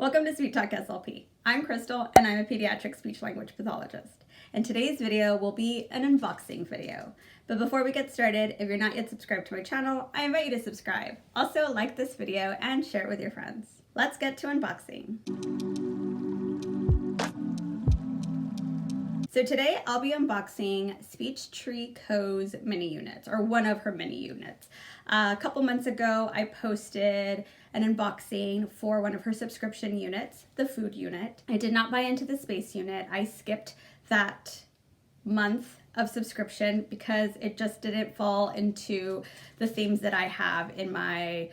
Welcome to Sweet Talk SLP. I'm Krystle and I'm a pediatric speech language pathologist. And today's video will be an unboxing video. But before we get started, if you're not yet subscribed to my channel, I invite you to subscribe. Also like this video and share it with your friends. Let's get to unboxing. So today I'll be unboxing Speech Co's mini units, or one of her mini units. A couple months ago, I posted an unboxing for one of her subscription units, the food unit. I did not buy into the space unit. I skipped that month of subscription because it just didn't fall into the themes that I have in my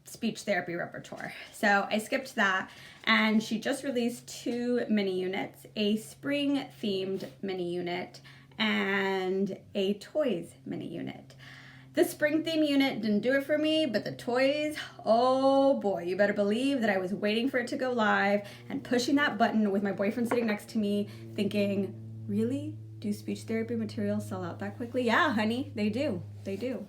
speech therapy repertoire. So I skipped that, and she just released two mini units, a spring themed mini unit and a toys mini unit. The spring theme unit didn't do it for me, but the toys, oh boy, you better believe that I was waiting for it to go live and pushing that button with my boyfriend sitting next to me thinking, really? Do speech therapy materials sell out that quickly? Yeah, honey, they do. They do.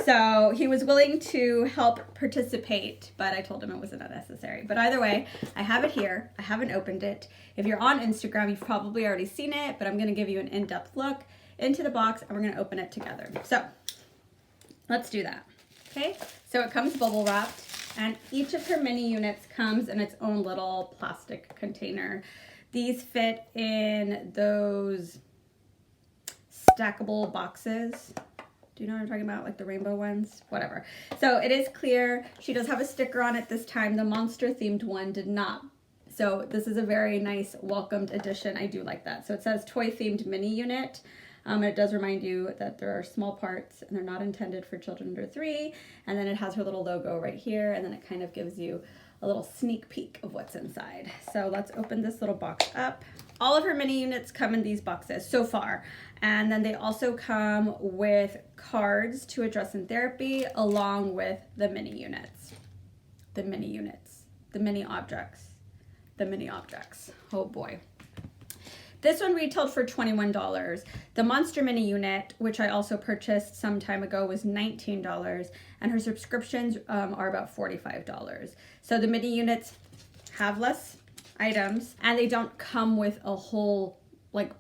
So he was willing to help participate, but I told him it wasn't necessary. But either way, I have it here. I haven't opened it. If you're on Instagram, you've probably already seen it, but I'm going to give you an in-depth look into the box, and we're going to open it together. So let's do that. Okay, so it comes bubble wrapped, and each of her mini units comes in its own little plastic container. These fit in those stackable boxes. Do you know what I'm talking about? Like the rainbow ones? Whatever. So it is clear. She does have a sticker on it this time. The monster themed one did not. So this is a very nice welcomed addition. I do like that. So it says toy themed mini unit. It does remind you that there are small parts and they're not intended for children under 3. And then it has her little logo right here. And then it kind of gives you a little sneak peek of what's inside. So let's open this little box up. All of her mini units come in these boxes so far. And then they also come with cards to address in therapy along with the mini units. The mini units. The mini objects. The mini objects. Oh boy. This one retailed for $21. The Monster Mini unit, which I also purchased some time ago, was $19, and her subscriptions are about $45. So the mini units have less items, and they don't come with a whole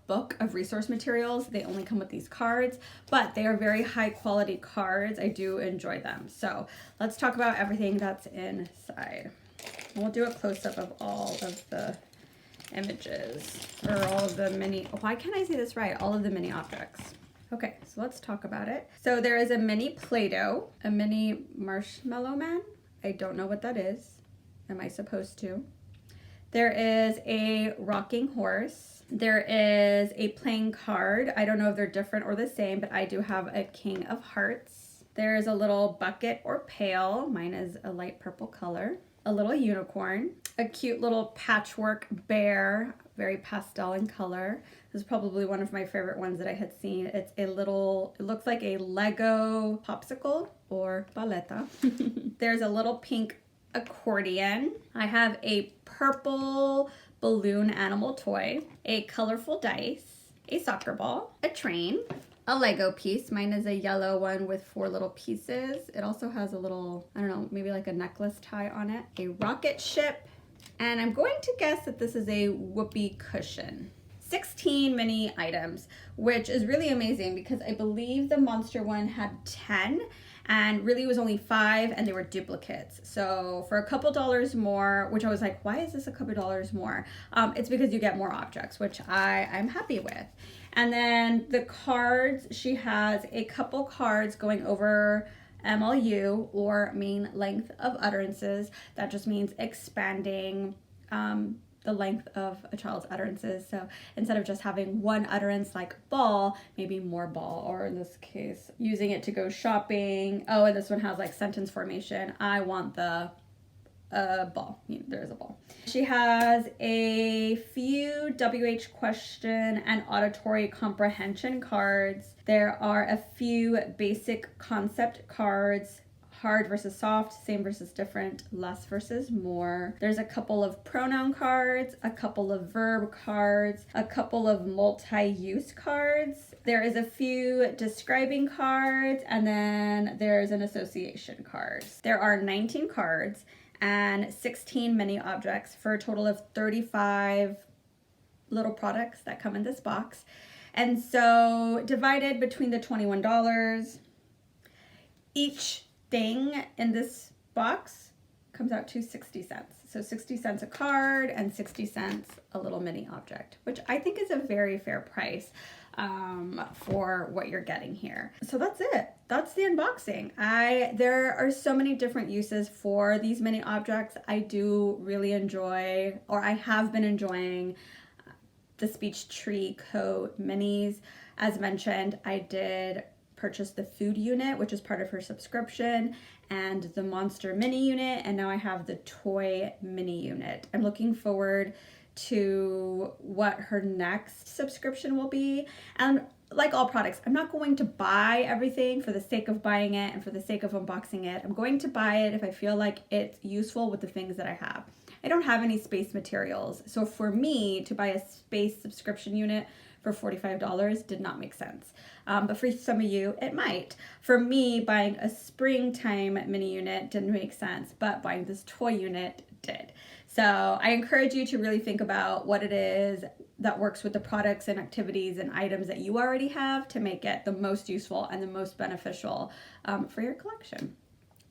book of resource materials. They only come with these cards, but they are very high quality cards. I do enjoy them. So let's talk about everything that's inside. We'll do a close-up of all of the images, or all of the mini, why can't I say this right? All of the mini objects. Okay, so let's talk about it. So there is a mini Play-Doh, a mini Marshmallow Man. I don't know what that is. Am I supposed to? There is a rocking horse. There is a playing card. I don't know if they're different or the same, but I do have a King of Hearts. There is a little bucket or pail. Mine is a light purple color. A little unicorn, a cute little patchwork bear, very pastel in color. This is probably one of my favorite ones that I had seen. It's a little, it looks like a Lego popsicle or paleta. There's a little pink accordion. I have a purple balloon animal toy, a colorful dice, a soccer ball, a train, a Lego piece. Mine is a yellow one with 4 little pieces. It also has a little, I don't know, maybe like a necklace tie on it. A rocket ship. And I'm going to guess that this is a whoopee cushion. 16 mini items, which is really amazing because I believe the monster one had 10 and really was only 5, and they were duplicates. So for a couple dollars more, which I was like, why is this a couple dollars more? It's because you get more objects, which I'm happy with. And then the cards, she has a couple cards going over MLU, or mean length of utterances. That just means expanding the length of a child's utterances. So instead of just having one utterance like ball, maybe more ball, or in this case, using it to go shopping. Oh, and this one has like sentence formation. I want the ball. There is a ball. She has a few WH question and auditory comprehension cards. There are a few basic concept cards, hard versus soft, same versus different, less versus more. There's a couple of pronoun cards, a couple of verb cards, a couple of multi-use cards. There is a few describing cards, and then there's an association card. There are 19 cards, and 16 mini objects for a total of 35 little products that come in this box. And so divided between the $21, each thing in this box comes out to 60 cents. So 60 cents a card and 60 cents a little mini object, which I think is a very fair price for what you're getting here. So that's it. That's the unboxing. There are so many different uses for these mini objects. I do really enjoy, or I have been enjoying, the Speech Tree Co. minis. As mentioned, I did purchase the food unit, which is part of her subscription, and the monster mini unit, and now I have the toy mini unit. I'm looking forward to what her next subscription will be. And like all products, I'm not going to buy everything for the sake of buying it and for the sake of unboxing it. I'm going to buy it if I feel like it's useful with the things that I have. I don't have any space materials, so for me to buy a space subscription unit for $45 did not make sense. But for some of you, it might. For me, buying a springtime mini unit didn't make sense, but buying this toy unit did. So I encourage you to really think about what it is that works with the products and activities and items that you already have to make it the most useful and the most beneficial for your collection.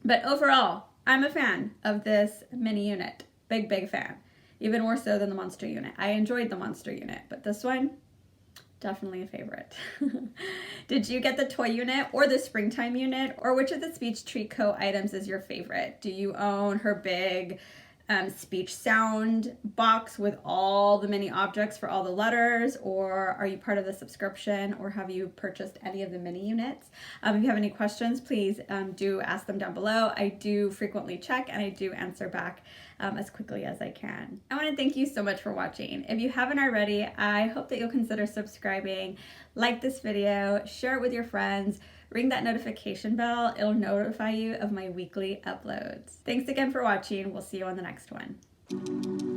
But overall, I'm a fan of this mini unit. Big fan. Even more so than the monster unit. I enjoyed the monster unit, but this one, definitely a favorite. Did you get the toy unit or the springtime unit? Or which of the Speech Tree Co. items is your favorite? Do you own her big speech sound box with all the mini objects for all the letters, or are you part of the subscription, or have you purchased any of the mini units? If you have any questions, please do ask them down below. I do frequently check and I do answer back as quickly as I can. I want to thank you so much for watching. If you haven't already, I hope that you'll consider subscribing, like this video, share it with your friends, ring that notification bell. It'll notify you of my weekly uploads. Thanks again for watching. We'll see you on the next one.